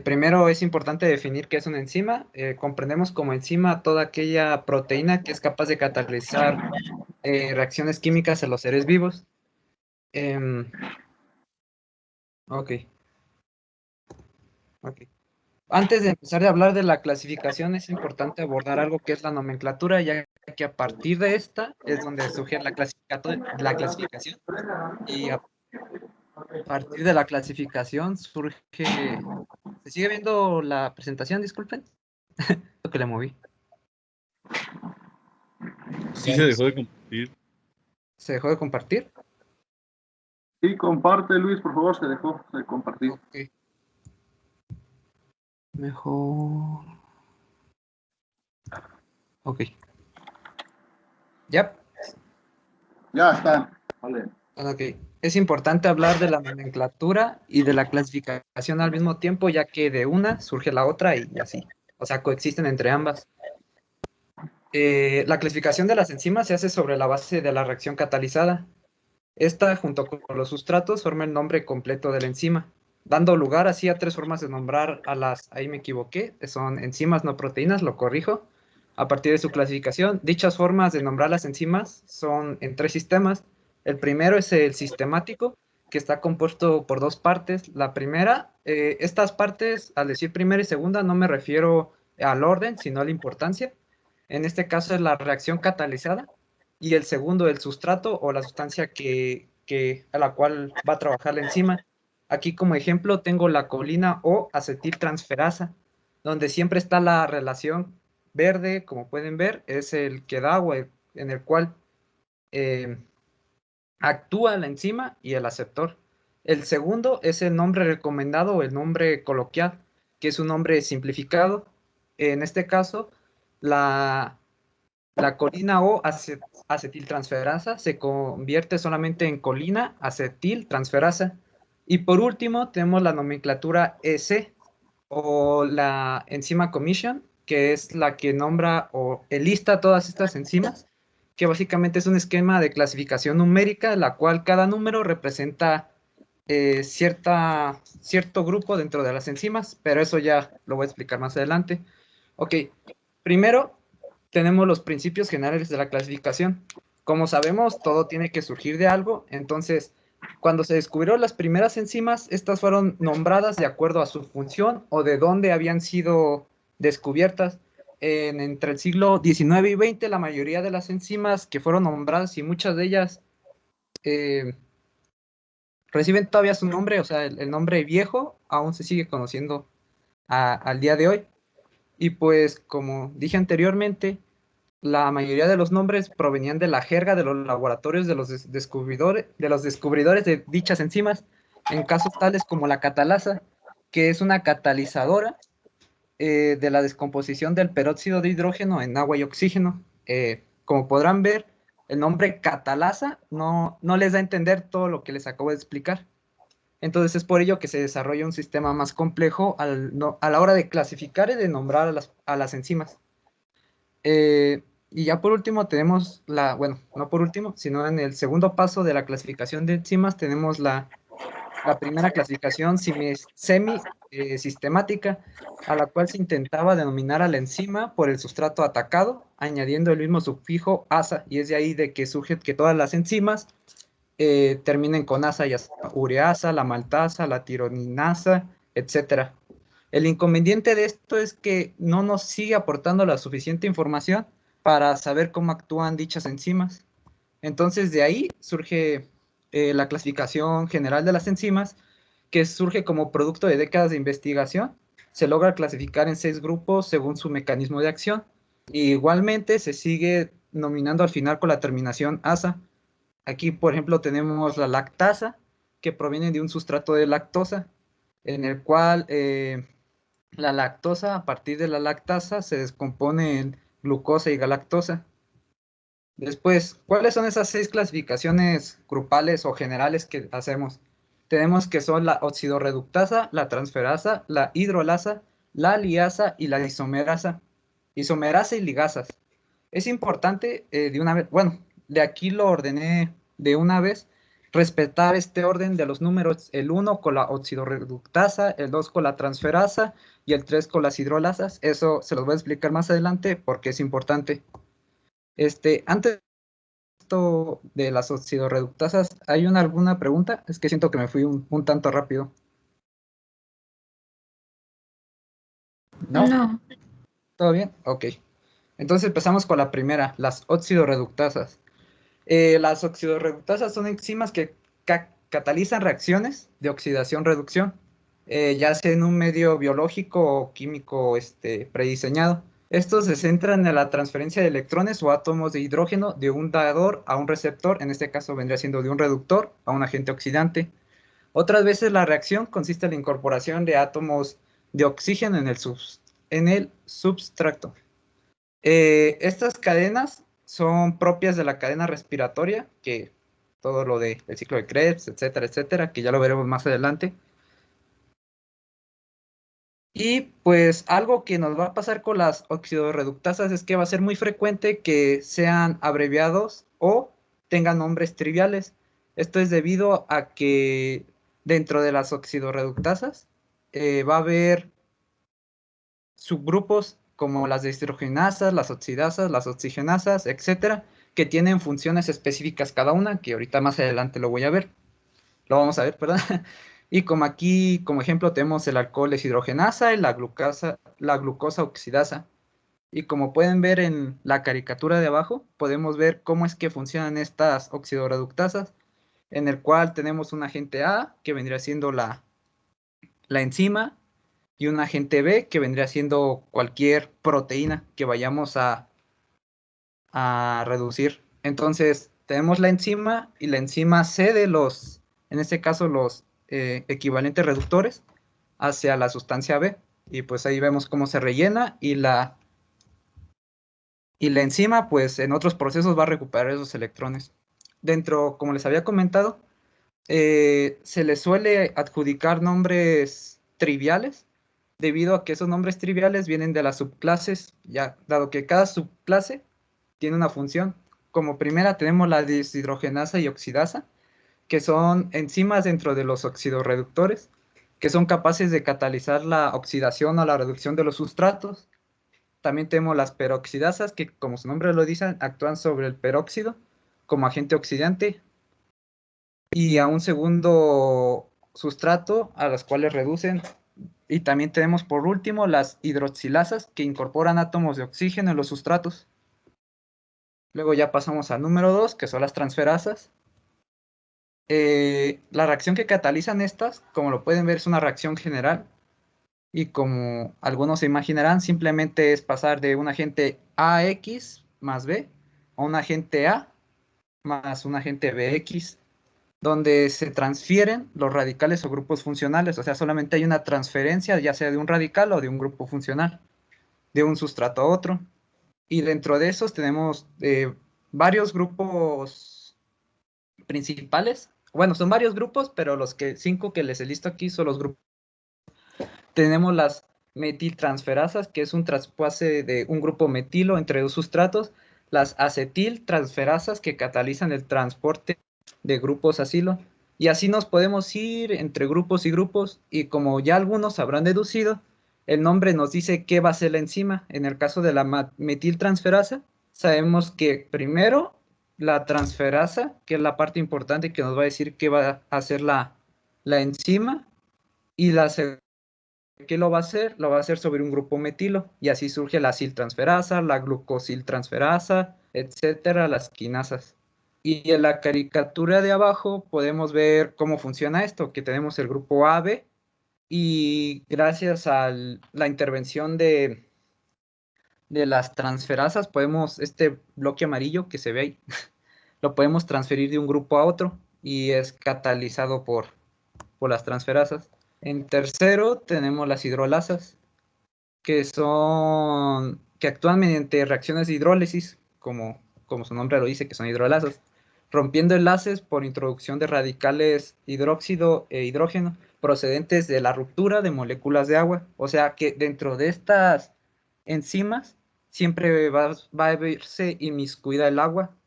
Primero es importante definir qué es una enzima. Comprendemos como enzima toda aquella proteína que es capaz de catalizar reacciones químicas en los seres vivos. Em, ok, ok. Antes de empezar a hablar de la clasificación, es importante abordar algo que es la nomenclatura, ya que a partir de esta es donde surge la clasificación. Y a partir de la clasificación surge... ¿Se sigue viendo la presentación? Disculpen, lo que le moví. Sí, se dejó de compartir. ¿Se dejó de compartir? Sí, comparte, Luis, por favor, se dejó de compartir. Ok. Mejor. Ok. Ya. Ya está. Vale. Ok. Es importante hablar de la nomenclatura y de la clasificación al mismo tiempo, ya que de una surge la otra y así. O sea, coexisten entre ambas. La clasificación de las enzimas se hace sobre la base de la reacción catalizada. Esta, junto con los sustratos, forma el nombre completo de la enzima, dando lugar así a tres formas de nombrar a las, ahí me equivoqué, son enzimas no proteínas, lo corrijo. A partir de su clasificación, dichas formas de nombrar las enzimas son en tres sistemas. El primero es el sistemático, que está compuesto por dos partes. La primera, estas partes, al decir primera y segunda, no me refiero al orden, sino a la importancia. En este caso es la reacción catalizada y el segundo, el sustrato o la sustancia a la cual va a trabajar la enzima. Aquí como ejemplo tengo la colina o acetiltransferasa, donde siempre está la relación verde, como pueden ver, es el que da o en el cual eh, actúa la enzima y el aceptor. El segundo es el nombre recomendado o el nombre coloquial, que es un nombre simplificado. En este caso, la colina o acetiltransferasa se convierte solamente en colina acetiltransferasa. Y por último, tenemos la nomenclatura EC o la enzima commission, que es la que nombra o enlista todas estas enzimas, que básicamente es un esquema de clasificación numérica, la cual cada número representa cierto grupo dentro de las enzimas, pero eso ya lo voy a explicar más adelante. Ok, primero tenemos los principios generales de la clasificación. Como sabemos, todo tiene que surgir de algo, entonces, cuando se descubrieron las primeras enzimas, estas fueron nombradas de acuerdo a su función o de dónde habían sido descubiertas. Entre el siglo XIX y XX, la mayoría de las enzimas que fueron nombradas y muchas de ellas reciben todavía su nombre, o sea, el nombre viejo aún se sigue conociendo al día de hoy. Y pues, como dije anteriormente, la mayoría de los nombres provenían de la jerga de los laboratorios de los descubridores de dichas enzimas, en casos tales como la catalasa, que es una catalizadora de la descomposición del peróxido de hidrógeno en agua y oxígeno. Como podrán ver, el nombre catalasa no les da a entender todo lo que les acabo de explicar. Entonces es por ello que se desarrolla un sistema más complejo a la hora de clasificar y de nombrar a las enzimas. Y ya por último tenemos bueno, no por último, sino en el segundo paso de la clasificación de enzimas tenemos la primera clasificación semi-sistemática, a la cual se intentaba denominar a la enzima por el sustrato atacado, añadiendo el mismo sufijo asa, y es de ahí de que surge que todas las enzimas terminen con asa, ya sea ureasa, la maltasa, la tironinasa, etcétera. El inconveniente de esto es que no nos sigue aportando la suficiente información para saber cómo actúan dichas enzimas. Entonces de ahí surge la clasificación general de las enzimas, que surge como producto de décadas de investigación. Se logra clasificar en 6 grupos según su mecanismo de acción. Y igualmente se sigue nominando al final con la terminación asa. Aquí, por ejemplo, tenemos la lactasa, que proviene de un sustrato de lactosa, en el cual la lactosa, a partir de la lactasa, se descompone en glucosa y galactosa. Después, ¿cuáles son esas 6 clasificaciones grupales o generales que hacemos? Tenemos que son la oxidorreductasa, la transferasa, la hidrolasa, la liasa y la isomerasa. Isomerasa y ligasas. Es importante de una vez, bueno, de aquí lo ordené de una vez, respetar este orden de los números, el 1 con la oxidorreductasa, el 2 con la transferasa y el 3 con las hidrolasas. Eso se los voy a explicar más adelante porque es importante. Antes de las oxidorreductasas, ¿hay alguna pregunta? Es que siento que me fui un tanto rápido. ¿No? No. ¿Todo bien? Ok. Entonces empezamos con la primera, las oxidorreductasas. Las oxidorreductasas son enzimas que catalizan reacciones de oxidación-reducción, ya sea en un medio biológico o químico prediseñado. Estos se centran en la transferencia de electrones o átomos de hidrógeno de un dador a un receptor, en este caso vendría siendo de un reductor a un agente oxidante. Otras veces la reacción consiste en la incorporación de átomos de oxígeno en el substrato. Estas cadenas son propias de la cadena respiratoria, que todo lo del ciclo de Krebs, etcétera, etcétera, que ya lo veremos más adelante. Y pues algo que nos va a pasar con las oxidorreductasas es que va a ser muy frecuente que sean abreviados o tengan nombres triviales. Esto es debido a que dentro de las oxidorreductasas va a haber subgrupos como las deshidrogenasas, las oxidasas, las oxigenasas, etcétera, que tienen funciones específicas cada una, que ahorita más adelante lo vamos a ver, perdón. Y como aquí, como ejemplo, tenemos el alcohol deshidrogenasa y la glucosa oxidasa. Y como pueden ver en la caricatura de abajo, podemos ver cómo es que funcionan estas oxidorreductasas, en el cual tenemos un agente A, que vendría siendo la enzima, y un agente B, que vendría siendo cualquier proteína que vayamos a reducir. Entonces, tenemos la enzima y la enzima cede en este caso, los equivalentes reductores hacia la sustancia B. Y pues ahí vemos cómo se rellena y la enzima, pues en otros procesos va a recuperar esos electrones. Dentro, como les había comentado, se les suele adjudicar nombres triviales, debido a que esos nombres triviales vienen de las subclases, ya dado que cada subclase tiene una función. Como primera tenemos la deshidrogenasa y oxidasa, que son enzimas dentro de los oxidorreductores, que son capaces de catalizar la oxidación o la reducción de los sustratos. También tenemos las peroxidasas, que como su nombre lo dice, actúan sobre el peróxido como agente oxidante, y a un segundo sustrato a las cuales reducen. Y también tenemos por último las hidroxilasas, que incorporan átomos de oxígeno en los sustratos. Luego ya pasamos al número 2, que son las transferasas. La reacción que catalizan estas, como lo pueden ver, es una reacción general. Y como algunos se imaginarán, simplemente es pasar de un agente AX más B a un agente A más un agente BX, donde se transfieren los radicales o grupos funcionales. O sea, solamente hay una transferencia, ya sea de un radical o de un grupo funcional, de un sustrato a otro. Y dentro de esos tenemos varios grupos principales. Bueno, son varios grupos, pero los 5 que les he listo aquí son los grupos. Tenemos las metiltransferasas, que es un trasvase de un grupo metilo entre dos sustratos. Las acetiltransferasas, que catalizan el transporte de grupos asilo. Y así nos podemos ir entre grupos y grupos. Y como ya algunos habrán deducido, el nombre nos dice qué va a ser la enzima. En el caso de la metiltransferasa, sabemos que primero la transferasa, que es la parte importante que nos va a decir qué va a hacer la enzima, y la ¿qué lo va a hacer? Lo va a hacer sobre un grupo metilo, y así surge la aciltransferasa, la glucosiltransferasa, etcétera, las quinasas. Y en la caricatura de abajo podemos ver cómo funciona esto, que tenemos el grupo AB, y gracias a la intervención de las transferasas, podemos, este bloque amarillo que se ve ahí, lo podemos transferir de un grupo a otro, y es catalizado por las transferasas. En tercero tenemos las hidrolasas, que actúan mediante reacciones de hidrólisis, como su nombre lo dice, que son hidrolasas, rompiendo enlaces por introducción de radicales hidróxido e hidrógeno procedentes de la ruptura de moléculas de agua. O sea que dentro de estas enzimas siempre va a verse inmiscuida el agua.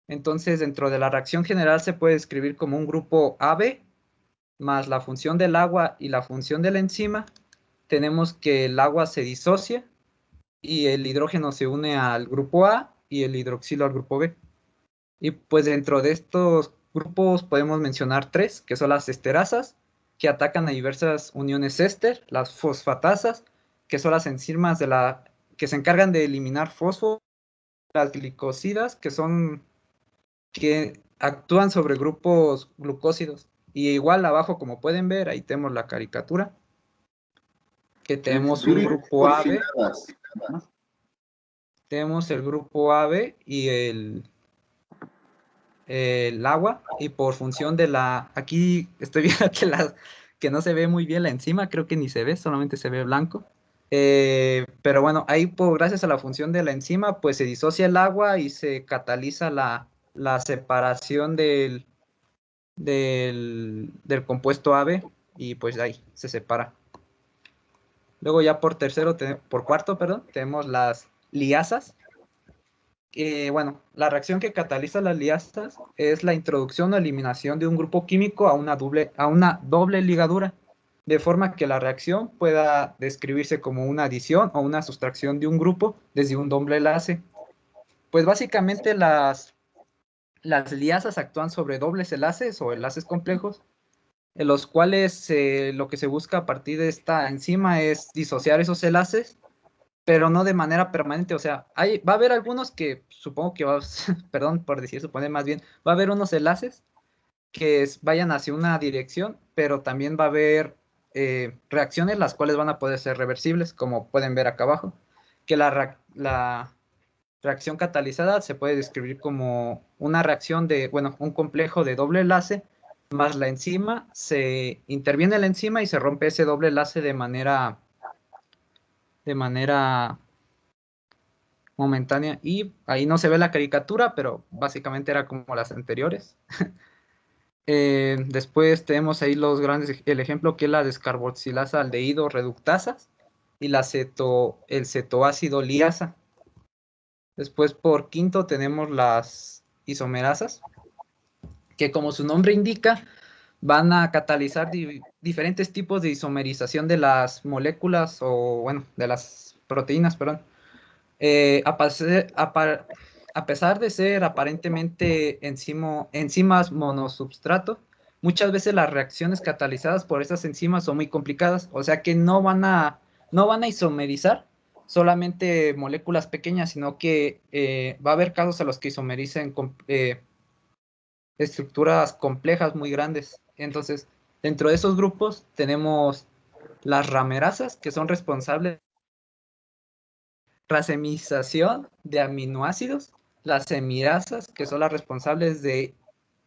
Entonces, dentro de la reacción general se puede escribir como un grupo AB más la función del agua y la función de la enzima. Tenemos que el agua se disocia y el hidrógeno se une al grupo A y el hidroxilo al grupo B. Y pues dentro de estos grupos podemos mencionar 3, que son las esterasas, que atacan a diversas uniones éster, las fosfatasas, que son las enzimas que se encargan de eliminar fósforo, las glicosidas, que actúan sobre grupos glucósidos. Y igual abajo, como pueden ver, ahí tenemos la caricatura, que tenemos un grupo AB, tenemos el grupo AB y el agua, y por función de aquí estoy viendo que no se ve muy bien la enzima, creo que ni se ve, solamente se ve blanco. Pero bueno, ahí gracias a la función de la enzima, pues se disocia el agua y se cataliza la separación del compuesto AB, y pues de ahí se separa. Luego ya por cuarto, perdón, tenemos las liasas. Bueno, la reacción que cataliza las liasas es la introducción o eliminación de un grupo químico a una doble ligadura, de forma que la reacción pueda describirse como una adición o una sustracción de un grupo desde un doble enlace. Pues básicamente las liasas actúan sobre dobles enlaces o enlaces complejos, en los cuales lo que se busca a partir de esta enzima es disociar esos enlaces, pero no de manera permanente. O sea, va a haber algunos que supongo que perdón por decir, supone más bien, va a haber unos enlaces que vayan hacia una dirección, pero también va a haber reacciones las cuales van a poder ser reversibles, como pueden ver acá abajo, que la reacción catalizada se puede describir como una reacción un complejo de doble enlace más la enzima, se interviene la enzima y se rompe ese doble enlace de manera momentánea, y ahí no se ve la caricatura, pero básicamente era como las anteriores. Después tenemos ahí el ejemplo, que es la descarboxilasa aldehído reductasas y el cetoácido liasa. Después por quinto tenemos las isomerasas, que como su nombre indica, van a catalizar diferentes tipos de isomerización de las moléculas de las proteínas, perdón. A pesar de ser aparentemente enzimas monosubstrato, muchas veces las reacciones catalizadas por estas enzimas son muy complicadas, o sea que no van a isomerizar solamente moléculas pequeñas, sino que va a haber casos a los que isomericen estructuras complejas muy grandes. Entonces, dentro de esos grupos tenemos las ramerasas, que son responsables racemización de aminoácidos, las semirasas, que son las responsables de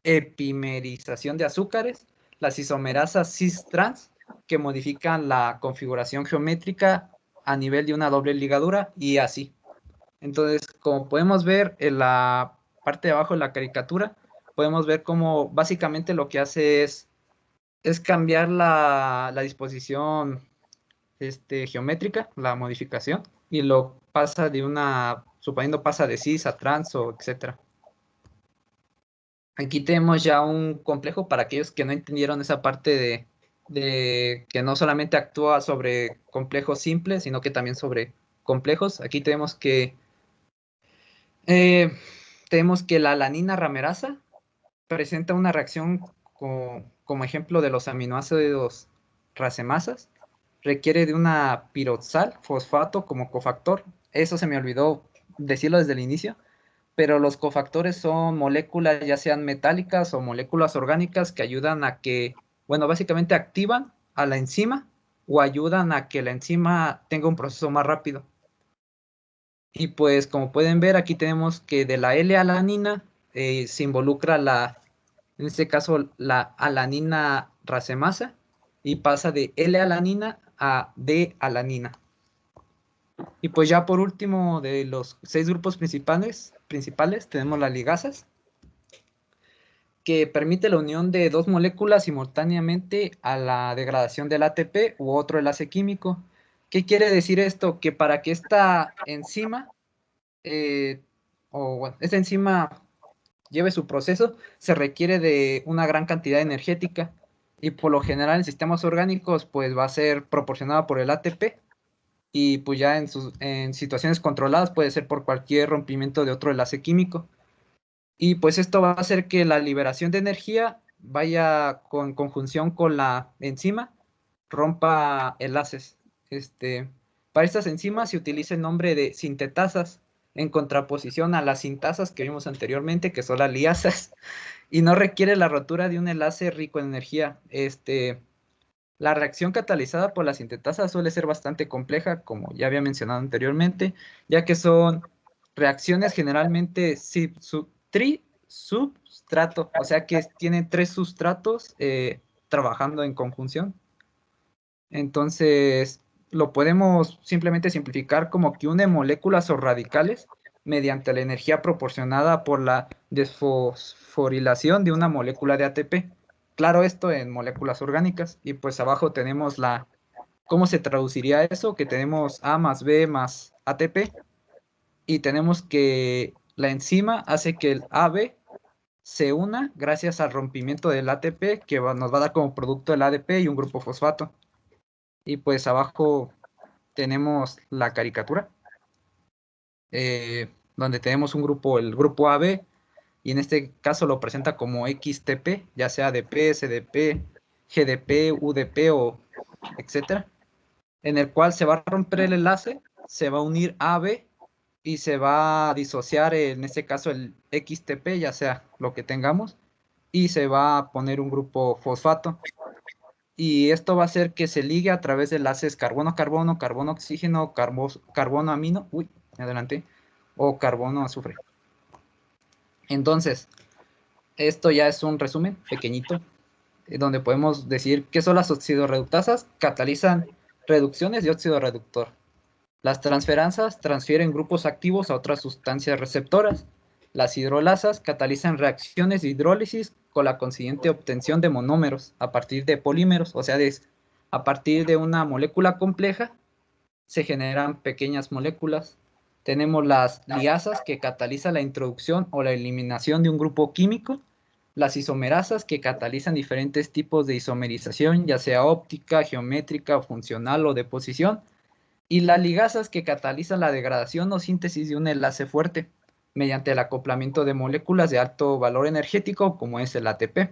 epimerización de azúcares, las isomerasas cis-trans, que modifican la configuración geométrica a nivel de una doble ligadura, y así. Entonces, como podemos ver en la parte de abajo de la caricatura, podemos ver cómo básicamente lo que hace es cambiar la disposición geométrica, la modificación, y lo pasa suponiendo pasa de cis a trans o etcétera. Aquí tenemos ya un complejo para aquellos que no entendieron esa parte de que no solamente actúa sobre complejos simples, sino que también sobre complejos. Aquí tenemos que la alanina ramerasa presenta una reacción como ejemplo de los aminoácidos racemasas. Requiere de una piroxal fosfato como cofactor. Eso se me olvidó decirlo desde el inicio, pero los cofactores son moléculas ya sean metálicas o moléculas orgánicas que ayudan básicamente activan a la enzima o ayudan a que la enzima tenga un proceso más rápido. Y pues como pueden ver, aquí tenemos que de la L-alanina se involucra en este caso la alanina racemasa, y pasa de L-alanina a D-alanina. Y pues ya por último, de los 6 grupos principales tenemos las ligasas, que permite la unión de 2 moléculas simultáneamente a la degradación del ATP u otro enlace químico. ¿Qué quiere decir esto? Que para que esta enzima, esta enzima lleve su proceso, se requiere de una gran cantidad energética y por lo general en sistemas orgánicos pues va a ser proporcionada por el ATP y pues ya en situaciones controladas puede ser por cualquier rompimiento de otro enlace químico. Y pues esto va a hacer que la liberación de energía vaya con conjunción con la enzima, rompa enlaces. Para estas enzimas se utiliza el nombre de sintetasas, en contraposición a las sintasas que vimos anteriormente, que son las liasas, y no requiere la rotura de un enlace rico en energía. La reacción catalizada por la sintetasa suele ser bastante compleja, como ya había mencionado anteriormente, ya que son reacciones generalmente substrato, o sea que tienen tres sustratos trabajando en conjunción. Entonces, lo podemos simplemente simplificar como que une moléculas o radicales mediante la energía proporcionada por la desfosforilación de una molécula de ATP. Claro, esto en moléculas orgánicas. Y pues abajo tenemos ¿cómo se traduciría eso? Que tenemos A más B más ATP. Y tenemos que la enzima hace que el AB se una gracias al rompimiento del ATP que nos va a dar como producto el ADP y un grupo fosfato. Y pues abajo tenemos la caricatura, donde tenemos un grupo, el grupo AB, y en este caso lo presenta como XTP, ya sea ADP, SDP, GDP, UDP o etcétera, en el cual se va a romper el enlace, se va a unir AB y se va a disociar en este caso el XTP, ya sea lo que tengamos, y se va a poner un grupo fosfato. Y esto va a hacer que se ligue a través de enlaces carbono-carbono, carbono-oxígeno, carbono-amino, uy, me adelanté, o carbono-azufre. Entonces, esto ya es un resumen pequeñito, donde podemos decir qué son las oxidorreductasas. Catalizan reducciones de óxido reductor. Las transferasas transfieren grupos activos a otras sustancias receptoras. Las hidrolasas catalizan reacciones de hidrólisis con la consiguiente obtención de monómeros a partir de polímeros, o sea, a partir de una molécula compleja se generan pequeñas moléculas. Tenemos las liasas que catalizan la introducción o la eliminación de un grupo químico, las isomerasas que catalizan diferentes tipos de isomerización, ya sea óptica, geométrica, funcional o de posición, y las ligasas que catalizan la degradación o síntesis de un enlace fuerte mediante el acoplamiento de moléculas de alto valor energético como es el ATP.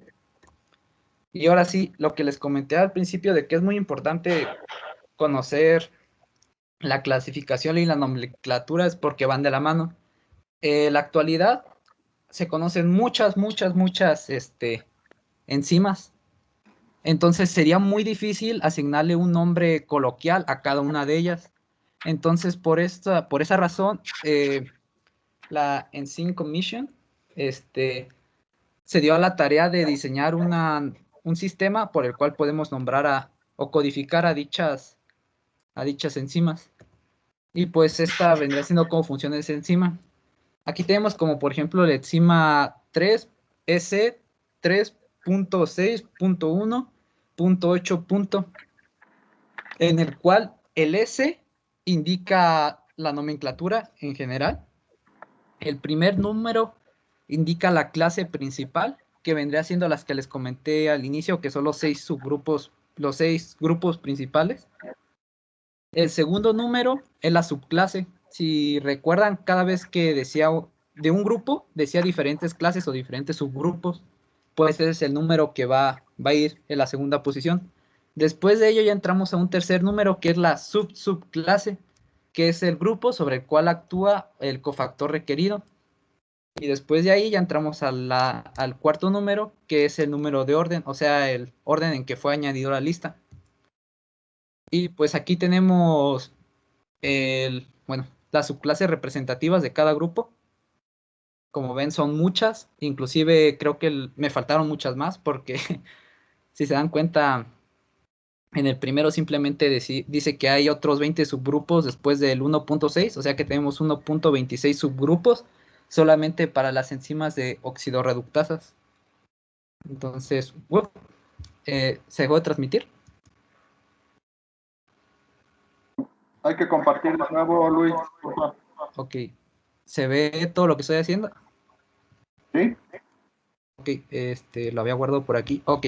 Y ahora sí, lo que les comenté al principio de que es muy importante conocer la clasificación y la nomenclatura es porque van de la mano. En la actualidad se conocen muchas enzimas. Entonces sería muy difícil asignarle un nombre coloquial a cada una de ellas. Entonces, por esa razón, la Enzyme Commission se dio a la tarea de diseñar un sistema por el cual podemos nombrar o codificar a dichas enzimas. Y pues esta vendría siendo cómo funciona esa enzima. Aquí tenemos como por ejemplo la enzima 3 S 3.6.1.8. En el cual el S indica la nomenclatura en general. El primer número indica la clase principal, que vendría siendo las que les comenté al inicio, que son los 6 subgrupos, los 6 grupos principales. El segundo número es la subclase. Si recuerdan, cada vez que decía de un grupo, decía diferentes clases o diferentes subgrupos, pues ese es el número que va a ir en la segunda posición. Después de ello ya entramos a un tercer número que es la subclase, que es el grupo sobre el cual actúa el cofactor requerido. Y después de ahí ya entramos al cuarto número, que es el número de orden, o sea, el orden en que fue añadido a la lista. Y pues aquí tenemos las subclases representativas de cada grupo. Como ven, son muchas, inclusive creo que me faltaron muchas más, porque si se dan cuenta, en el primero simplemente dice que hay otros 20 subgrupos después del 1.6, o sea que tenemos 1.26 subgrupos solamente para las enzimas de oxidorreductasas. Entonces, ¿se dejó de transmitir? Hay que compartir de nuevo, Luis. Ok. ¿Se ve todo lo que estoy haciendo? ¿Sí? Ok, lo había guardado por aquí. Ok.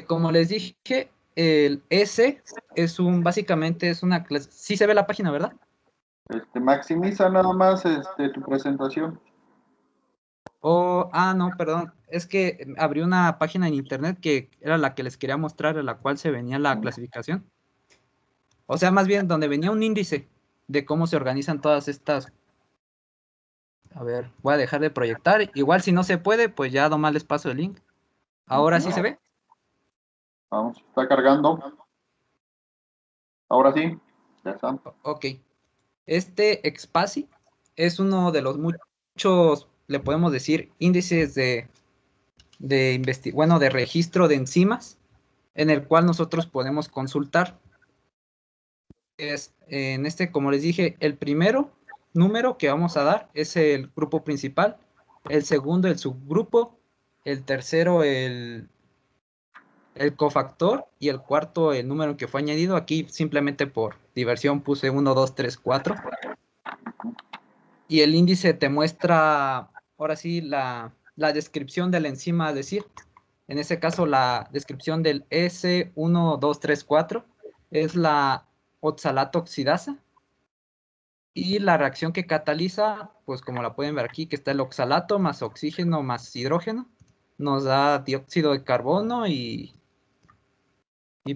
Como les dije, el S es básicamente es una clase. Sí se ve la página, ¿verdad? Maximiza nada más tu presentación. No, perdón. Es que abrí una página en internet que era la que les quería mostrar, en la cual se venía la clasificación. O sea, más bien donde venía un índice de cómo se organizan todas estas. A ver, voy a dejar de proyectar. Igual si no se puede, pues ya nomás les paso el link. ¿Ahora sí se ve? Vamos, está cargando. Ahora sí. Ya está. Ok. Este Expasi es uno de los muchos, le podemos decir, índices de registro de enzimas, en el cual nosotros podemos consultar. Como les dije, el primero número que vamos a dar es el grupo principal, el segundo el subgrupo, el tercero el cofactor y el cuarto el número que fue añadido. Aquí simplemente por diversión puse 1, 2, 3, 4. Y el índice te muestra, ahora sí, la descripción de la enzima a decir. En este caso, la descripción del S1234 es la oxalato oxidasa. Y la reacción que cataliza, pues como la pueden ver aquí, que está el oxalato más oxígeno más hidrógeno, nos da dióxido de carbono y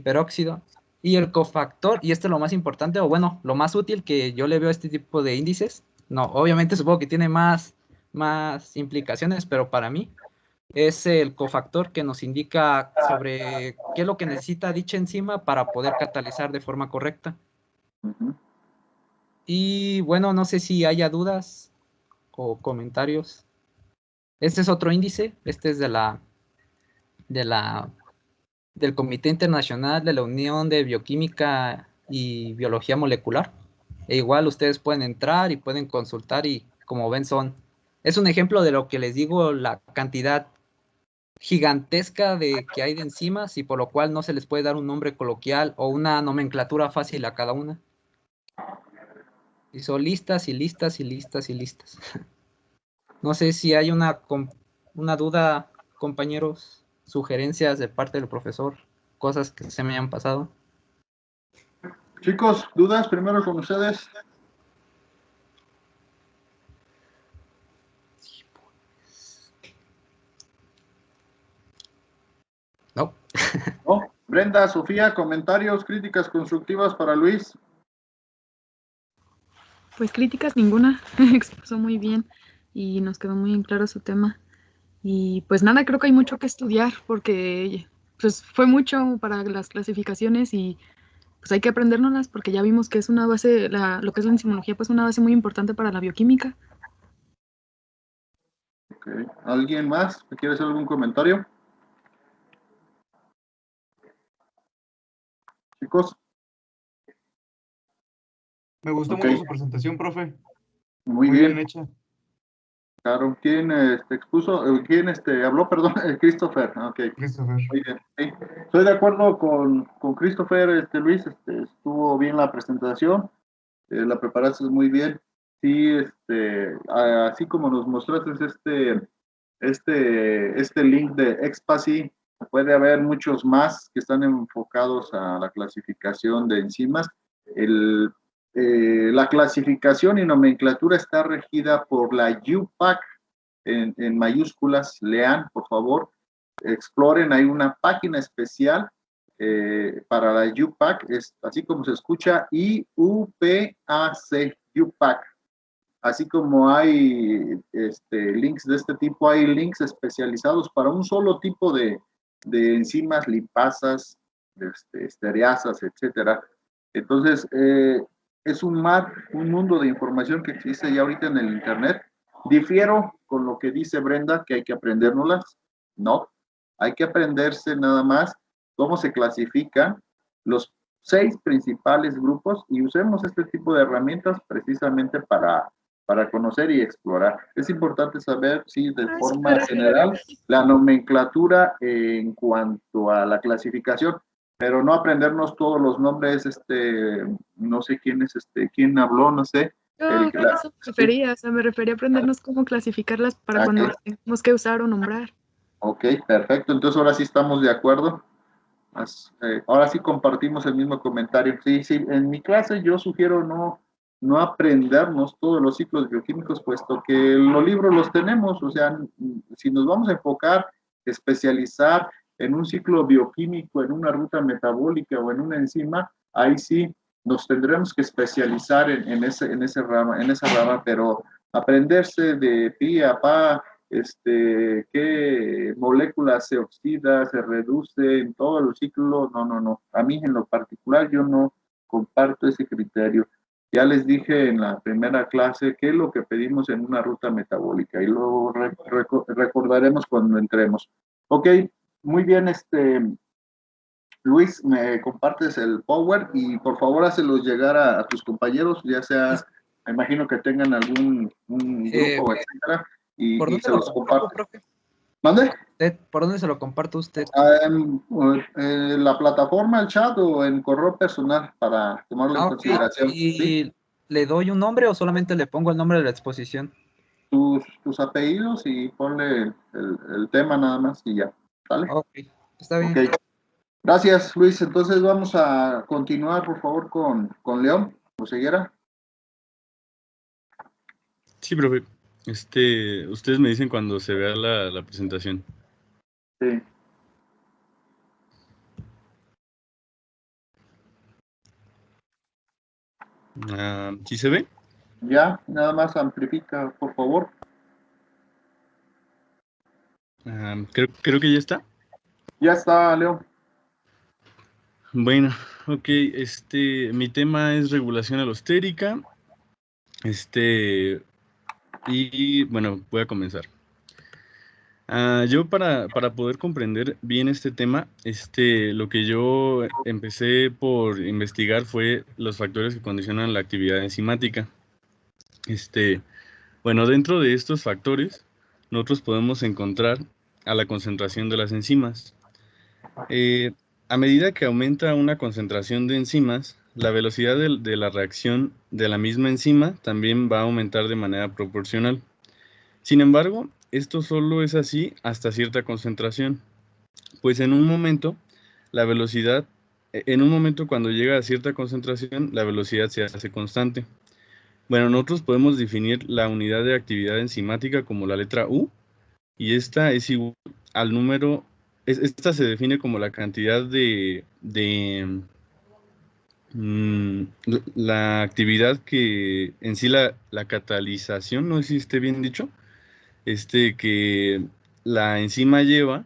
peróxido. Y el cofactor, y esto es lo más importante, o bueno, lo más útil que yo le veo a este tipo de índices, no, obviamente supongo que tiene más implicaciones, pero para mí es el cofactor que nos indica sobre qué es lo que necesita dicha enzima para poder catalizar de forma correcta. Y bueno, no sé si haya dudas o comentarios. Este es otro índice, este es de la del Comité Internacional de la Unión de Bioquímica y Biología Molecular. E igual ustedes pueden entrar y pueden consultar y como ven es un ejemplo de lo que les digo, la cantidad gigantesca que hay de enzimas y por lo cual no se les puede dar un nombre coloquial o una nomenclatura fácil a cada una. Y son listas y listas y listas y listas. No sé si hay una duda, compañeros, sugerencias de parte del profesor, cosas que se me hayan pasado. Chicos, ¿dudas primero con ustedes? No. ¿No? Brenda, Sofía, comentarios, críticas constructivas para Luis. Pues críticas ninguna, expuso muy bien y nos quedó muy en claro su tema. Y pues nada, creo que hay mucho que estudiar porque pues fue mucho para las clasificaciones y pues hay que aprendérnoslas porque ya vimos que es una base, lo que es la enzimología, pues una base muy importante para la bioquímica. Okay. ¿Alguien más que quiere hacer algún comentario? Chicos. Me gustó mucho su presentación, profe. Muy bien bien hecha. Claro, ¿quién expuso? ¿Quién habló? Perdón, Christopher. Okay. Christopher. Muy bien. Sí. Estoy de acuerdo con Christopher, Luis, estuvo bien la presentación, la preparaste muy bien. Sí, así como nos mostraste este link de Expasi, puede haber muchos más que están enfocados a la clasificación de enzimas. La clasificación y nomenclatura está regida por la UPAC en mayúsculas. Lean, por favor, exploren, hay una página especial para la UPAC, es así como se escucha, IUPAC, UPAC. Así como hay links de este tipo, hay links especializados para un solo tipo de enzimas, lipasas, estereasas, etcétera. Entonces, es un mundo de información que existe ya ahorita en el Internet. Difiero con lo que dice Brenda, que hay que aprendérnoslas. No, hay que aprenderse nada más cómo se clasifican los 6 principales grupos y usemos este tipo de herramientas precisamente para conocer y explorar. Es importante saber, sí, de forma general, la nomenclatura en cuanto a la clasificación, pero no aprendernos todos los nombres, no sé quién es, quién habló, no sé, Yo El- a la- eso me refería, o sea, me refería a aprendernos cómo clasificarlas para cuando Ok. las tengamos que usar o nombrar. Ok, perfecto. Entonces ahora sí estamos de acuerdo. Ahora sí compartimos el mismo comentario. Sí, sí, en mi clase yo sugiero no aprendernos todos los ciclos bioquímicos, puesto que los libros los tenemos. O sea, si nos vamos a enfocar, especializar en un ciclo bioquímico, en una ruta metabólica o en una enzima, ahí sí nos tendremos que especializar en esa rama, pero aprenderse de pi a pa, qué molécula se oxida, se reduce en todo el ciclo, no. A mí en lo particular yo no comparto ese criterio. Ya les dije en la primera clase qué es lo que pedimos en una ruta metabólica y lo recordaremos cuando entremos. Ok, muy bien, Luis, me compartes el Power y por favor hácelos llegar a tus compañeros, ya sea, me imagino que tengan algún un grupo, etcétera, ¿Por y dónde se lo los comparto, comparto. profe? ¿Mande? ¿Por dónde se lo comparto a usted? La plataforma, el chat o en correo personal para tomarlo en Ok. consideración. ¿Sí? ¿Y le doy un nombre o solamente le pongo el nombre de la exposición? Tus apellidos y ponle el tema nada más y ya. ¿Vale? Ok, está Ok. bien. Gracias, Luis. Entonces vamos a continuar, por favor, con León Oseguera. Sí, profe. Ustedes me dicen cuando se vea la presentación. Sí. ¿Sí se ve? Ya, nada más amplifica, por favor. Creo que ya está. Ya está, León. Bueno, ok, mi tema es regulación alostérica. Y bueno, voy a comenzar. Yo para poder comprender bien este tema, lo que yo empecé por investigar fue los factores que condicionan la actividad enzimática. Bueno, dentro de estos factores, nosotros podemos encontrar a la concentración de las enzimas. A medida que aumenta una concentración de enzimas, la velocidad de la reacción de la misma enzima también va a aumentar de manera proporcional. Sin embargo, esto solo es así hasta cierta concentración, pues en un momento cuando llega a cierta concentración, la velocidad se hace constante. Bueno, nosotros podemos definir la unidad de actividad enzimática como la letra U, y esta es igual al número, esta se define como la cantidad la actividad que en sí la catalización, no sé si esté bien dicho, que la enzima lleva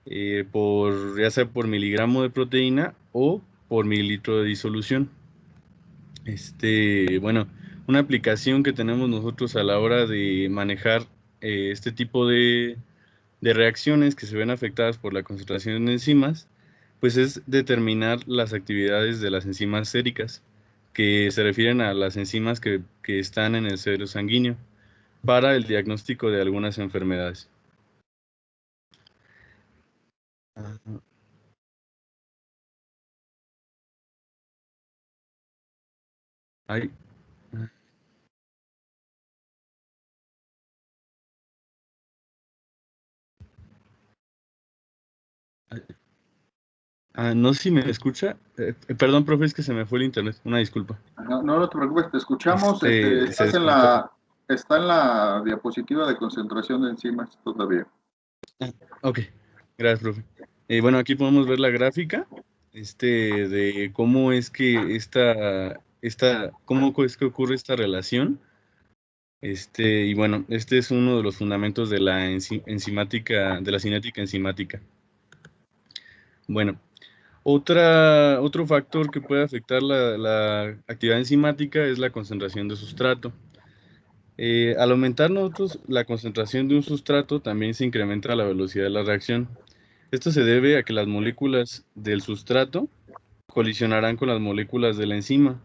ya sea por miligramo de proteína o por mililitro de disolución. Bueno, una aplicación que tenemos nosotros a la hora de manejar este tipo de reacciones que se ven afectadas por la concentración de enzimas, pues es determinar las actividades de las enzimas séricas, que se refieren a las enzimas que están en el suero sanguíneo, para el diagnóstico de algunas enfermedades. Ay. No sé si me escucha. Perdón, profe, es que se me fue el internet. Una disculpa. No te preocupes, te escuchamos. Se desconectó. Está en la diapositiva de concentración de enzimas todavía. Ok, gracias, profe. Bueno, aquí podemos ver la gráfica de cómo es que cómo es que ocurre esta relación. Y bueno, este es uno de los fundamentos de la enzimática, de la cinética enzimática. Bueno, otro factor que puede afectar la actividad enzimática es la concentración de sustrato. Al aumentar nosotros la concentración de un sustrato, también se incrementa la velocidad de la reacción. Esto se debe a que las moléculas del sustrato colisionarán con las moléculas de la enzima,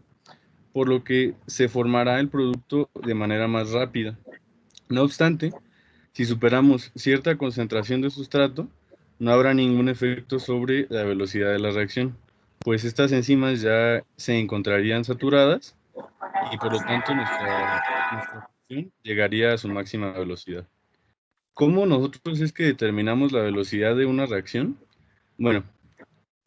por lo que se formará el producto de manera más rápida. No obstante, si superamos cierta concentración de sustrato, no habrá ningún efecto sobre la velocidad de la reacción, pues estas enzimas ya se encontrarían saturadas y por lo tanto nuestra reacción llegaría a su máxima velocidad. ¿Cómo nosotros es que determinamos la velocidad de una reacción? Bueno,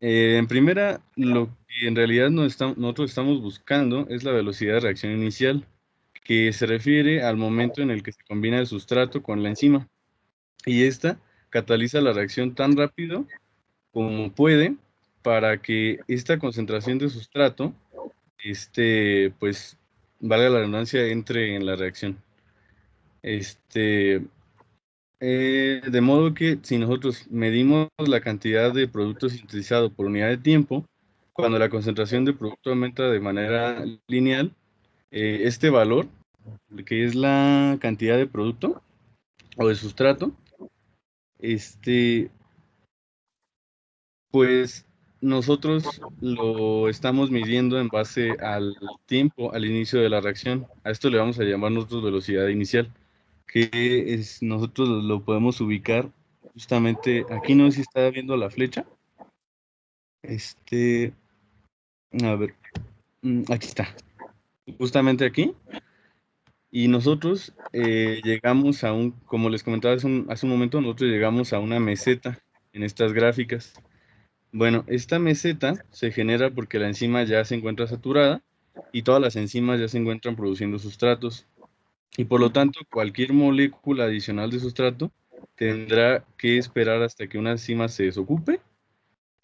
en primera, lo que en realidad nosotros estamos buscando es la velocidad de reacción inicial, que se refiere al momento en el que se combina el sustrato con la enzima. Y esta cataliza la reacción tan rápido como puede para que esta concentración de sustrato, pues, valga la redundancia, entre en la reacción. De modo que si nosotros medimos la cantidad de producto sintetizado por unidad de tiempo, cuando la concentración de producto aumenta de manera lineal, este valor, que es la cantidad de producto o de sustrato, pues nosotros lo estamos midiendo en base al tiempo, al inicio de la reacción. A esto le vamos a llamar nosotros velocidad inicial, nosotros lo podemos ubicar justamente aquí. No sé si está viendo la flecha. A ver, aquí está, justamente aquí. Y nosotros llegamos como les comentaba hace un momento, nosotros llegamos a una meseta en estas gráficas. Bueno, esta meseta se genera porque la enzima ya se encuentra saturada y todas las enzimas ya se encuentran produciendo sustratos. Y por lo tanto, cualquier molécula adicional de sustrato tendrá que esperar hasta que una enzima se desocupe,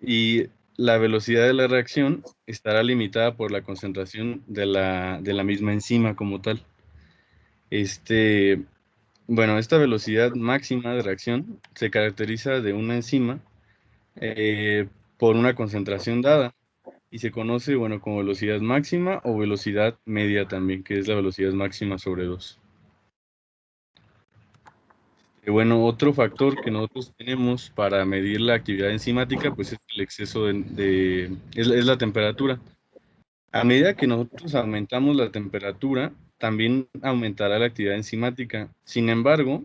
y la velocidad de la reacción estará limitada por la concentración de la misma enzima como tal. Bueno, esta velocidad máxima de reacción se caracteriza de una enzima por una concentración dada y se conoce, bueno, como velocidad máxima o velocidad media también, que es la velocidad máxima sobre 2. Bueno, otro factor que nosotros tenemos para medir la actividad enzimática, pues es el exceso es la temperatura. A medida que nosotros aumentamos la temperatura, también aumentará la actividad enzimática. Sin embargo,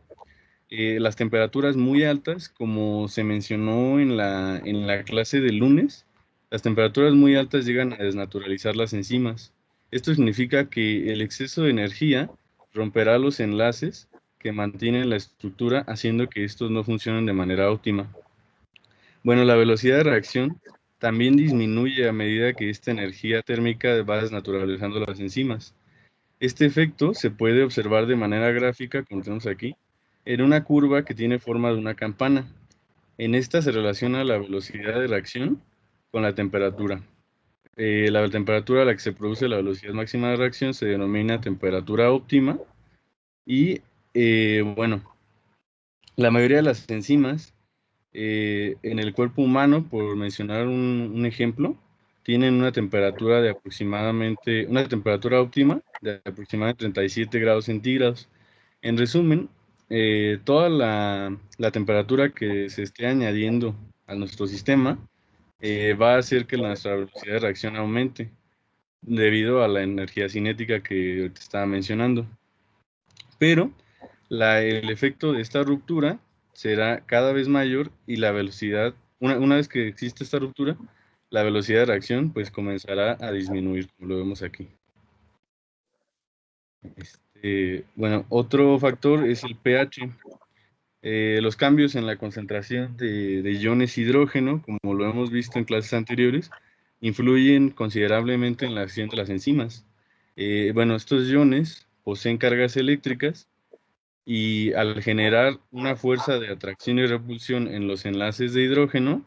las temperaturas muy altas, como se mencionó en la clase del lunes, las temperaturas muy altas llegan a desnaturalizar las enzimas. Esto significa que el exceso de energía romperá los enlaces que mantienen la estructura, haciendo que estos no funcionen de manera óptima. Bueno, la velocidad de reacción también disminuye a medida que esta energía térmica va desnaturalizando las enzimas. Este efecto se puede observar de manera gráfica, como tenemos aquí, en una curva que tiene forma de una campana. En esta se relaciona la velocidad de reacción con la temperatura. La temperatura a la que se produce la velocidad máxima de reacción se denomina temperatura óptima. Y bueno, la mayoría de las enzimas en el cuerpo humano, por mencionar un ejemplo, tienen una temperatura una temperatura óptima de aproximadamente 37 grados centígrados. En resumen, toda la temperatura que se esté añadiendo a nuestro sistema va a hacer que nuestra velocidad de reacción aumente debido a la energía cinética que te estaba mencionando. Pero el efecto de esta ruptura será cada vez mayor y la velocidad, una vez que existe esta ruptura, la velocidad de reacción pues comenzará a disminuir, como lo vemos aquí. Bueno, otro factor es el pH. Los cambios en la concentración de iones hidrógeno, como lo hemos visto en clases anteriores, influyen considerablemente en la acción de las enzimas. Bueno, estos iones poseen cargas eléctricas y al generar una fuerza de atracción y repulsión en los enlaces de hidrógeno,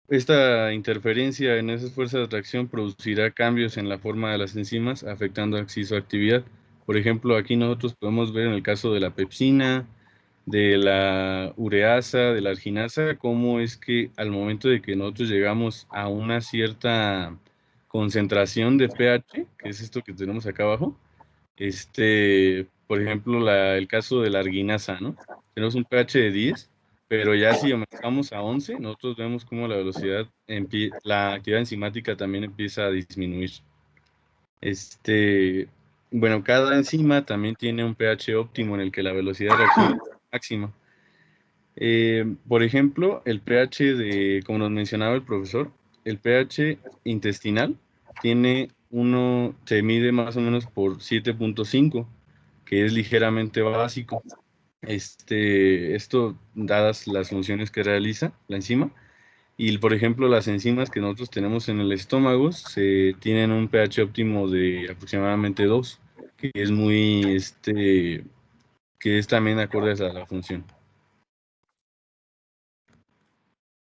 esta interferencia en esas fuerzas de atracción producirá cambios en la forma de las enzimas, afectando así su actividad. Por ejemplo, aquí nosotros podemos ver en el caso de la pepsina, de la ureasa, de la arginasa, cómo es que al momento de que nosotros llegamos a una cierta concentración de pH, que es esto que tenemos acá abajo, por ejemplo, el caso de la arginasa, ¿no? Tenemos un pH de 10, pero ya si aumentamos a 11, nosotros vemos cómo la actividad enzimática también empieza a disminuir. Bueno, cada enzima también tiene un pH óptimo en el que la velocidad de reacción es máxima. Por ejemplo, el pH como nos mencionaba el profesor, el pH intestinal se mide más o menos por 7.5, que es ligeramente básico. Esto dadas las funciones que realiza la enzima. Y, por ejemplo, las enzimas que nosotros tenemos en el estómago tienen un pH óptimo de aproximadamente 2, que es que es también acorde a la función.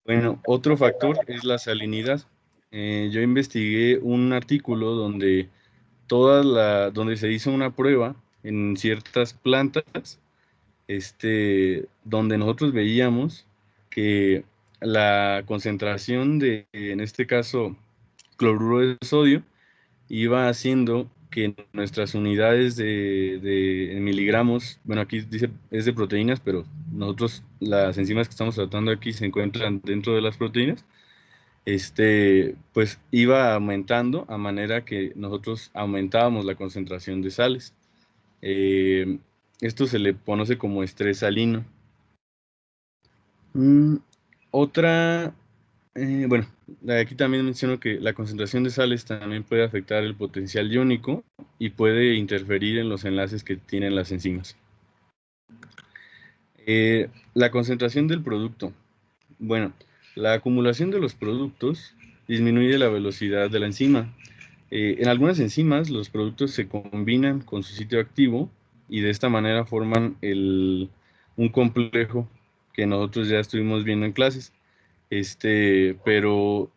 Bueno, otro factor es la salinidad. Yo investigué un artículo donde donde se hizo una prueba en ciertas plantas, donde nosotros veíamos que la concentración en este caso, cloruro de sodio, iba haciendo que nuestras unidades de miligramos, bueno, aquí dice es de proteínas, pero nosotros las enzimas que estamos tratando aquí se encuentran dentro de las proteínas, pues iba aumentando a manera que nosotros aumentábamos la concentración de sales. Esto se le conoce como estrés salino. Bueno, aquí también menciono que la concentración de sales también puede afectar el potencial iónico y puede interferir en los enlaces que tienen las enzimas. La concentración del producto. Bueno, la acumulación de los productos disminuye la velocidad de la enzima. En algunas enzimas, los productos se combinan con su sitio activo y de esta manera forman un complejo que nosotros ya estuvimos viendo en clases, pero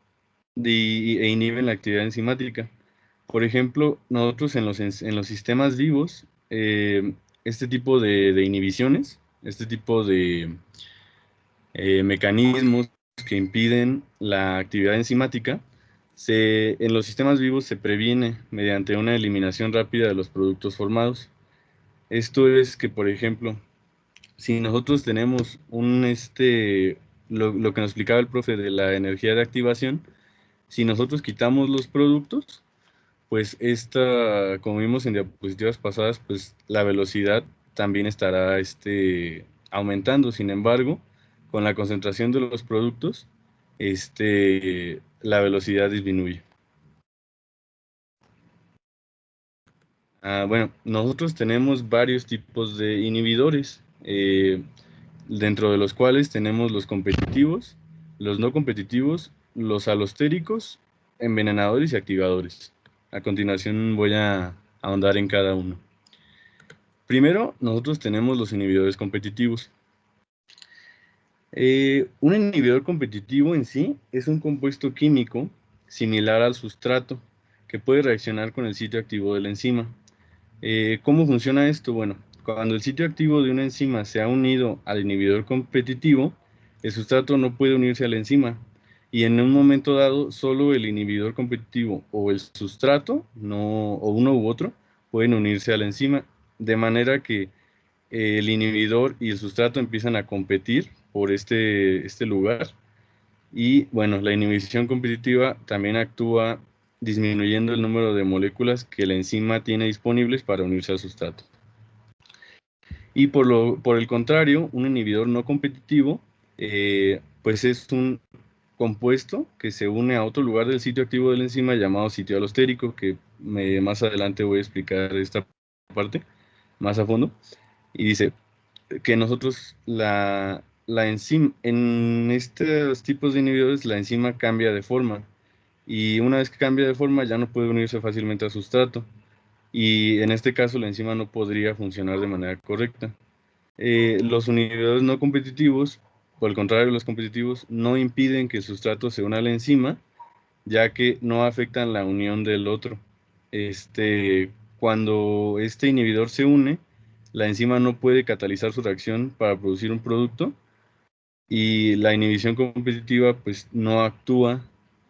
inhiben la actividad enzimática. Por ejemplo, nosotros en los sistemas vivos, este tipo de inhibiciones, este tipo de mecanismos que impiden la actividad enzimática, en los sistemas vivos se previene mediante una eliminación rápida de los productos formados. Esto es que, por ejemplo, si nosotros tenemos lo que nos explicaba el profe de la energía de activación, si nosotros quitamos los productos, pues como vimos en diapositivas pasadas, pues la velocidad también estará aumentando. Sin embargo, con la concentración de los productos, la velocidad disminuye. Bueno, nosotros tenemos varios tipos de inhibidores, dentro de los cuales tenemos los competitivos, los no competitivos, los alostéricos, envenenadores y activadores. A continuación voy a ahondar en cada uno. Primero, nosotros tenemos los inhibidores competitivos. Un inhibidor competitivo en sí es un compuesto químico similar al sustrato que puede reaccionar con el sitio activo de la enzima. ¿Cómo funciona esto? Bueno, cuando el sitio activo de una enzima se ha unido al inhibidor competitivo, el sustrato no puede unirse a la enzima, y en un momento dado solo el inhibidor competitivo o el sustrato, o uno u otro, pueden unirse a la enzima, de manera que el inhibidor y el sustrato empiezan a competir por este lugar. Y bueno, la inhibición competitiva también actúa disminuyendo el número de moléculas que la enzima tiene disponibles para unirse al sustrato. Y por el contrario, un inhibidor no competitivo, pues es un compuesto que se une a otro lugar del sitio activo de la enzima llamado sitio alostérico, que más adelante voy a explicar esta parte más a fondo. Y dice que nosotros la enzima, en estos tipos de inhibidores, la enzima cambia de forma, y una vez que cambia de forma ya no puede unirse fácilmente al sustrato, y en este caso la enzima no podría funcionar de manera correcta. Los inhibidores no competitivos, por el contrario de los competitivos, no impiden que el sustrato se una a la enzima, ya que no afectan la unión del otro. Cuando este inhibidor se une, la enzima no puede catalizar su reacción para producir un producto, y la inhibición competitiva pues no actúa,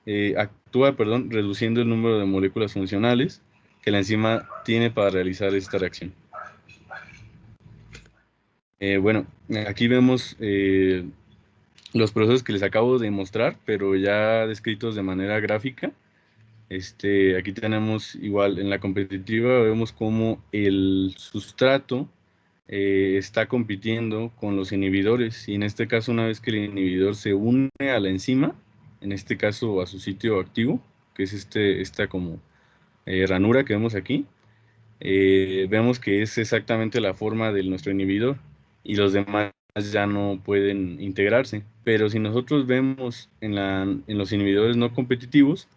reduciendo el número de moléculas funcionales que la enzima tiene para realizar esta reacción. Bueno, aquí vemos los procesos que les acabo de mostrar, pero ya descritos de manera gráfica. Aquí tenemos igual en la competitiva, vemos cómo el sustrato está compitiendo con los inhibidores, y en este caso, una vez que el inhibidor se une a la enzima, en este caso a su sitio activo, que es esta como ranura que vemos aquí, vemos que es exactamente la forma de nuestro inhibidor y los demás ya no pueden integrarse. Pero si nosotros vemos en los inhibidores no competitivos,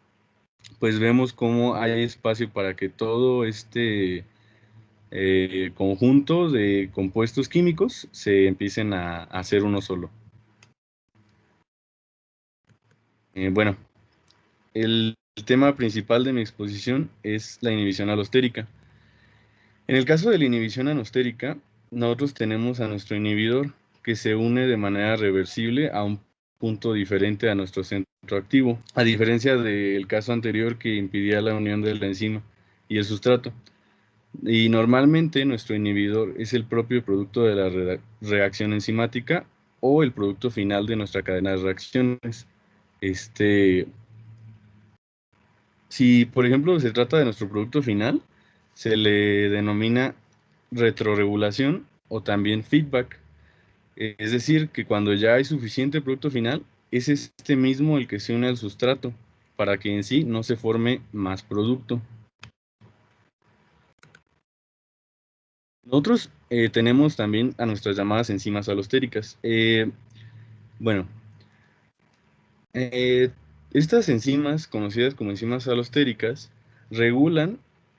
pues vemos cómo hay espacio para que todo este conjunto de compuestos químicos se empiecen a hacer uno solo. Bueno, el tema principal de mi exposición es la inhibición alostérica. En el caso de la inhibición alostérica, nosotros tenemos a nuestro inhibidor que se une de manera reversible a un punto diferente a nuestro centro activo, a diferencia del caso anterior que impidía la unión de la enzima y el sustrato. Y normalmente nuestro inhibidor es el propio producto de la reacción enzimática o el producto final de nuestra cadena de reacciones. Si, por ejemplo, se trata de nuestro producto final, se le denomina retroregulación o también feedback. Es decir, que cuando ya hay suficiente producto final, es este mismo el que se une al sustrato para que en sí no se forme más producto. Nosotros tenemos también a nuestras llamadas enzimas alostéricas. Estas enzimas, conocidas como enzimas alostéricas, regulan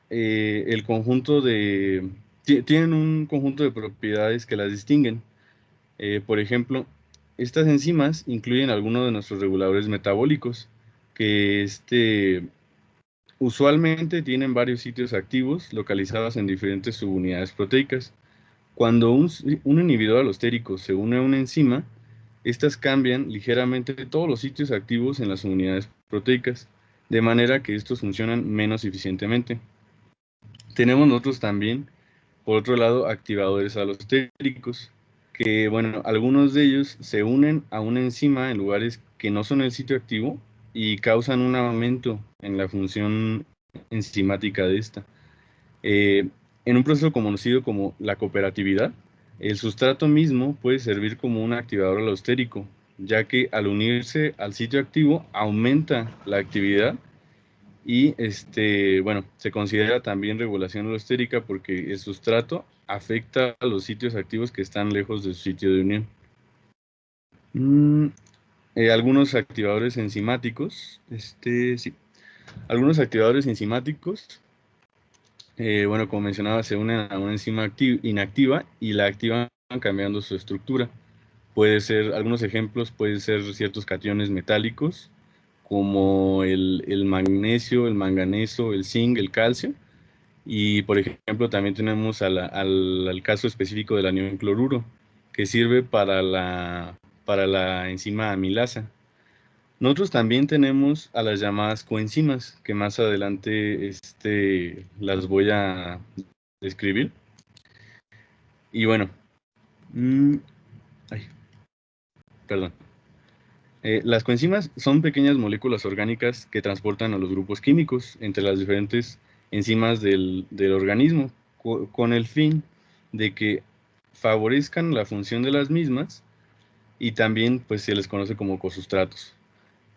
el conjunto tienen un conjunto de propiedades que las distinguen. Por ejemplo, estas enzimas incluyen algunos de nuestros reguladores metabólicos, que usualmente tienen varios sitios activos localizados en diferentes subunidades proteicas. Cuando un inhibidor alostérico se une a una enzima, estas cambian ligeramente todos los sitios activos en las unidades proteicas, de manera que estos funcionan menos eficientemente. Tenemos nosotros también, por otro lado, activadores alostéricos, que, bueno, algunos de ellos se unen a una enzima en lugares que no son el sitio activo y causan un aumento en la función enzimática de esta. En un proceso conocido como la cooperatividad, el sustrato mismo puede servir como un activador alostérico, ya que al unirse al sitio activo aumenta la actividad y se considera también regulación alostérica porque el sustrato afecta a los sitios activos que están lejos de su sitio de unión. Algunos activadores enzimáticos, algunos activadores enzimáticos, como mencionaba, se unen a una enzima inactiva y la activan cambiando su estructura. Algunos ejemplos pueden ser ciertos cationes metálicos, como el magnesio, el manganeso, el zinc, el calcio. Y, por ejemplo, también tenemos al caso específico del anión cloruro, que sirve para la enzima amilasa. Nosotros también tenemos a las llamadas coenzimas, que más adelante las voy a describir. Y bueno, las coenzimas son pequeñas moléculas orgánicas que transportan a los grupos químicos entre las diferentes enzimas del organismo, con el fin de que favorezcan la función de las mismas y también pues se les conoce como cosustratos.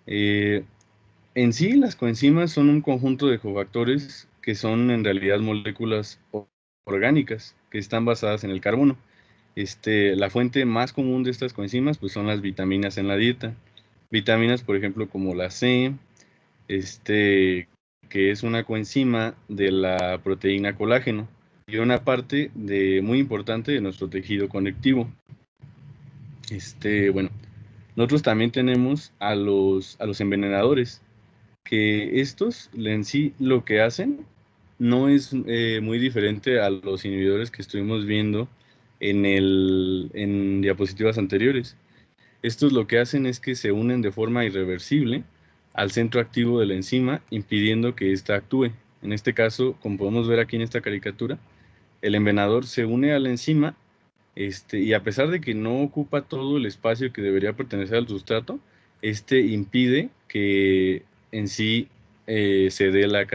En sí, las coenzimas son un conjunto de cofactores que son en realidad moléculas orgánicas que están basadas en el carbono. La fuente más común de estas coenzimas pues son las vitaminas en la dieta. Vitaminas, por ejemplo, como la C, que es una coenzima de la proteína colágeno y una parte muy importante de nuestro tejido conectivo. Nosotros también tenemos a los envenenadores, que estos en sí lo que hacen no es muy diferente a los inhibidores que estuvimos viendo en diapositivas anteriores. Estos lo que hacen es que se unen de forma irreversible al centro activo de la enzima, impidiendo que ésta actúe. En este caso, como podemos ver aquí en esta caricatura, el envenenador se une a la enzima y a pesar de que no ocupa todo el espacio que debería pertenecer al sustrato, impide que en sí se dé la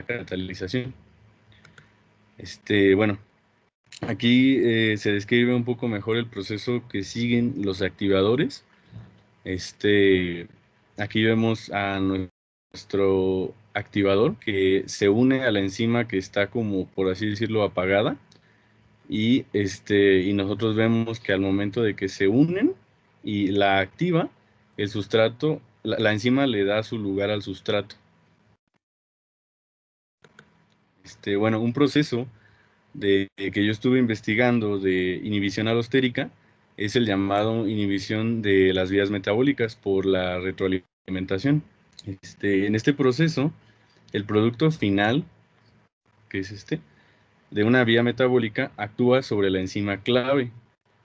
catalización. Aquí se describe un poco mejor el proceso que siguen los activadores. Aquí vemos a nuestro activador que se une a la enzima que está como, por así decirlo, apagada. Y nosotros vemos que al momento de que se unen y la activa, el sustrato, la enzima le da su lugar al sustrato. Bueno, un proceso que yo estuve investigando de inhibición alostérica es el llamado inhibición de las vías metabólicas por la retroalimentación. En este proceso, el producto final, que es de una vía metabólica, actúa sobre la enzima clave,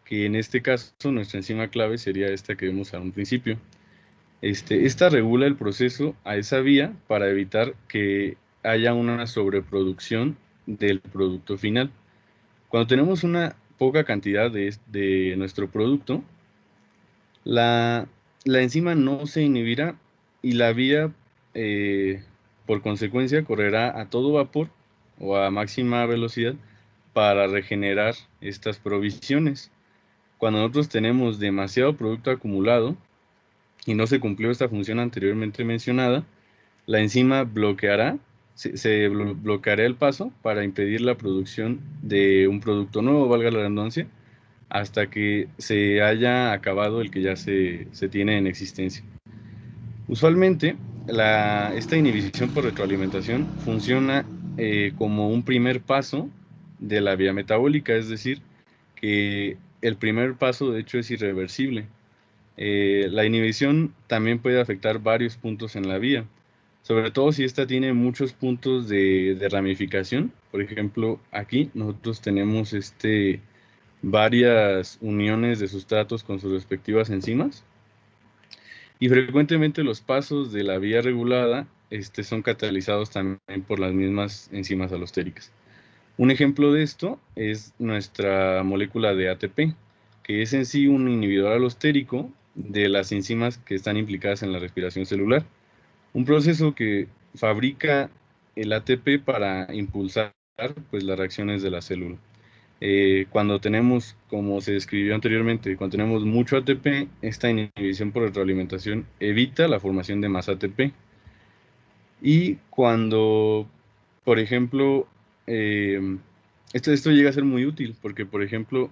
que en este caso nuestra enzima clave sería esta que vemos a un principio. Esta regula el proceso a esa vía para evitar que haya una sobreproducción del producto final. Cuando tenemos una poca cantidad de nuestro producto, la enzima no se inhibirá y la vía, por consecuencia, correrá a todo vapor o a máxima velocidad para regenerar estas provisiones. Cuando nosotros tenemos demasiado producto acumulado y no se cumplió esta función anteriormente mencionada, la enzima bloqueará el paso para impedir la producción de un producto nuevo, valga la redundancia, hasta que se haya acabado el que ya se tiene en existencia. Usualmente, esta inhibición por retroalimentación funciona como un primer paso de la vía metabólica, es decir, que el primer paso de hecho es irreversible. La inhibición también puede afectar varios puntos en la vía, sobre todo si esta tiene muchos puntos de ramificación. Por ejemplo, aquí nosotros tenemos varias uniones de sustratos con sus respectivas enzimas, y frecuentemente los pasos de la vía regulada son catalizados también por las mismas enzimas alostéricas. Un ejemplo de esto es nuestra molécula de ATP, que es en sí un inhibidor alostérico de las enzimas que están implicadas en la respiración celular. Un proceso que fabrica el ATP para impulsar pues, las reacciones de la célula. Cuando tenemos, como se describió anteriormente, cuando tenemos mucho ATP, esta inhibición por retroalimentación evita la formación de más ATP. Y cuando, por ejemplo, esto llega a ser muy útil, porque, por ejemplo,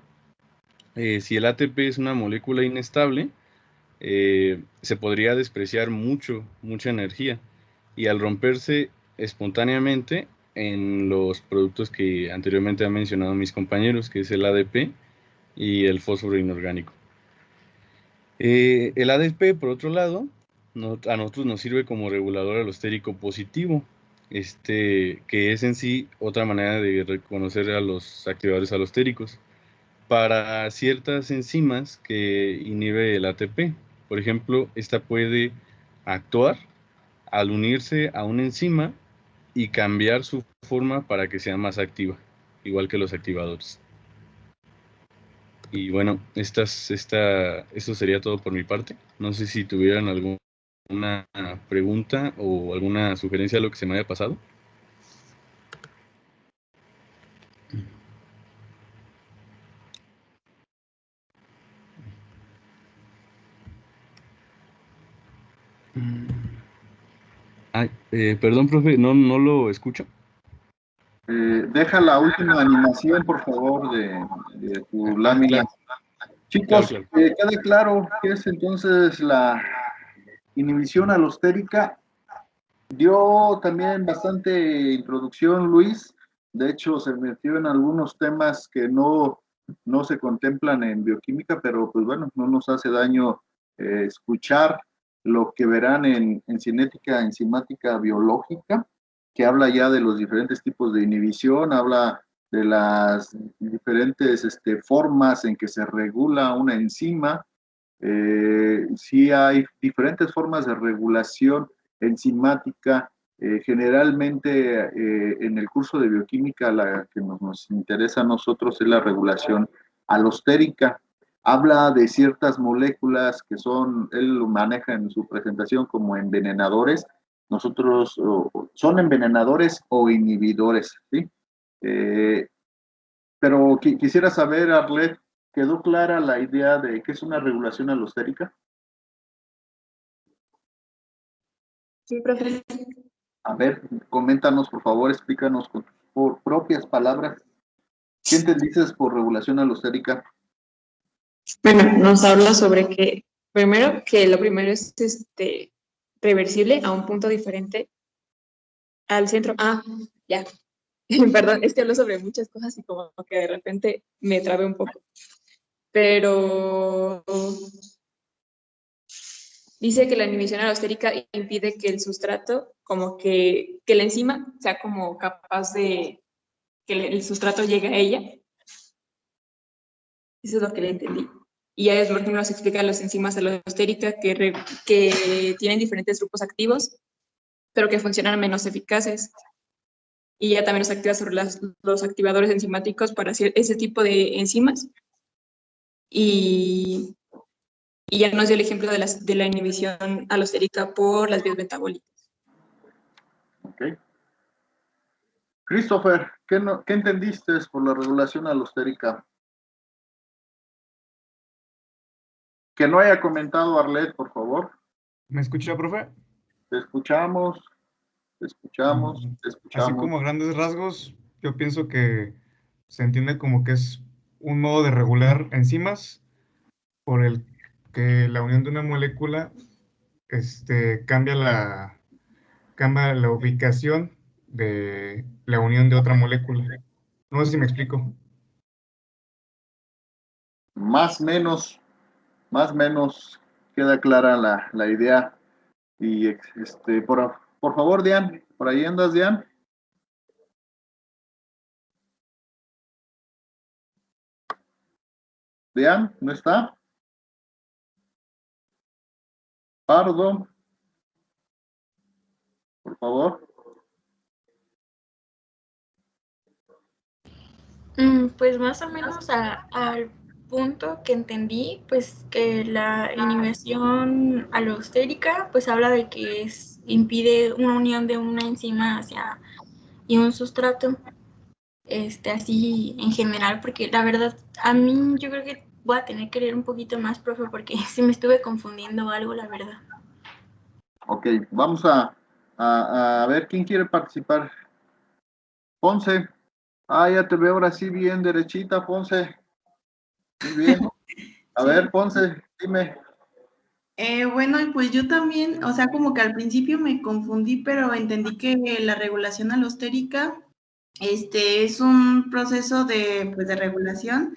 si el ATP es una molécula inestable, se podría despreciar mucha energía, y al romperse espontáneamente en los productos que anteriormente han mencionado mis compañeros, que es el ADP y el fósforo inorgánico. El ADP, por otro lado, a nosotros nos sirve como regulador alostérico positivo, que es en sí otra manera de reconocer a los activadores alostéricos para ciertas enzimas que inhibe el ATP. Por ejemplo, esta puede actuar al unirse a una enzima y cambiar su forma para que sea más activa, igual que los activadores. Y bueno, eso sería todo por mi parte. No sé si tuvieran alguna pregunta o alguna sugerencia de lo que se me haya pasado. Perdón, profe, no lo escucho. Deja la última animación, por favor, de tu lámina. Claro. Chicos, Claro. queda claro qué es entonces la inhibición alostérica. Dio también bastante introducción, Luis. De hecho, se metió en algunos temas que no se contemplan en bioquímica, pero pues bueno, no nos hace daño escuchar lo que verán en cinética enzimática biológica, que habla ya de los diferentes tipos de inhibición, habla de las diferentes formas en que se regula una enzima. Sí hay diferentes formas de regulación enzimática. Generalmente en el curso de bioquímica la que nos interesa a nosotros es la regulación alostérica. Habla de ciertas moléculas que él lo maneja en su presentación como envenenadores. Nosotros son envenenadores o inhibidores, ¿sí? Pero quisiera saber, Arlet, ¿quedó clara la idea de qué es una regulación alostérica? Sí, profe. A ver, coméntanos, por favor, explícanos con tus propias palabras. ¿Qué entendiste por regulación alostérica? Bueno, nos habla sobre que, primero, que lo primero es reversible a un punto diferente al centro. Ah, ya. Perdón, es que hablo sobre muchas cosas y como que de repente me trabé un poco. Pero dice que la inhibición alostérica impide que el sustrato, como que la enzima sea como capaz de que el sustrato llegue a ella. Eso es lo que le entendí. Y ya es lo que nos explica las enzimas alostéricas que tienen diferentes grupos activos, pero que funcionan menos eficaces. Y ya también nos activa sobre los activadores enzimáticos para hacer ese tipo de enzimas. Y ya nos dio el ejemplo de la inhibición alostérica por las vías metabólicas. Ok. Christopher, ¿qué entendiste por la regulación alostérica? Que no haya comentado Arlet, por favor. ¿Me escucha, profe? Te escuchamos, te escuchamos, te Así escuchamos. como a grandes rasgos, yo pienso que se entiende como que es un modo de regular enzimas por el que la unión de una molécula cambia la ubicación de la unión de otra molécula. No sé si me explico. Más o menos queda clara la idea. Y por favor, Diane, por ahí andas, Diane. Diane, ¿no está? Pardo, por favor. Pues más o menos al punto que entendí, pues que la inhibición alostérica, pues habla de que impide una unión de una enzima y un sustrato, así en general, porque la verdad, a mí yo creo que voy a tener que leer un poquito más, profe, porque sí me estuve confundiendo algo, la verdad. Ok, vamos a ver quién quiere participar. Ponce. Ah, ya te veo ahora sí bien derechita, Ponce. Muy bien. A Sí. ver, Ponce, dime. Bueno, y pues yo también, o sea, como que al principio me confundí, pero entendí que la regulación alostérica, es un proceso pues, de regulación,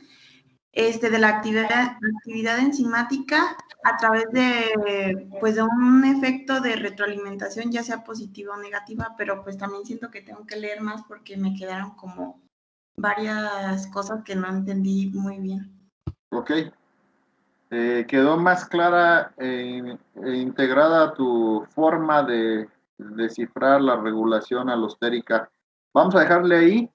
de la actividad enzimática a través pues, de un efecto de retroalimentación, ya sea positiva o negativa, pero pues también siento que tengo que leer más porque me quedaron como varias cosas que no entendí muy bien. Ok. Quedó más clara e integrada tu forma de descifrar la regulación alostérica. Vamos a dejarle ahí.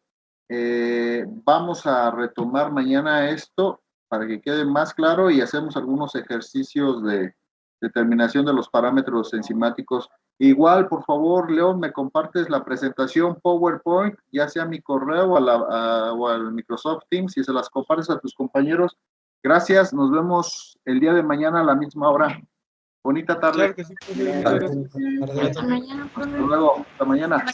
Vamos a retomar mañana esto para que quede más claro y hacemos algunos ejercicios de determinación de los parámetros enzimáticos. Igual, por favor, León, me compartes la presentación PowerPoint, ya sea a mi correo o al Microsoft Teams, y se las compartes a tus compañeros. Gracias, nos vemos el día de mañana a la misma hora. Bonita tarde. Claro que sí, profe. Muchas gracias. Hasta mañana, profe. Hasta luego, hasta mañana.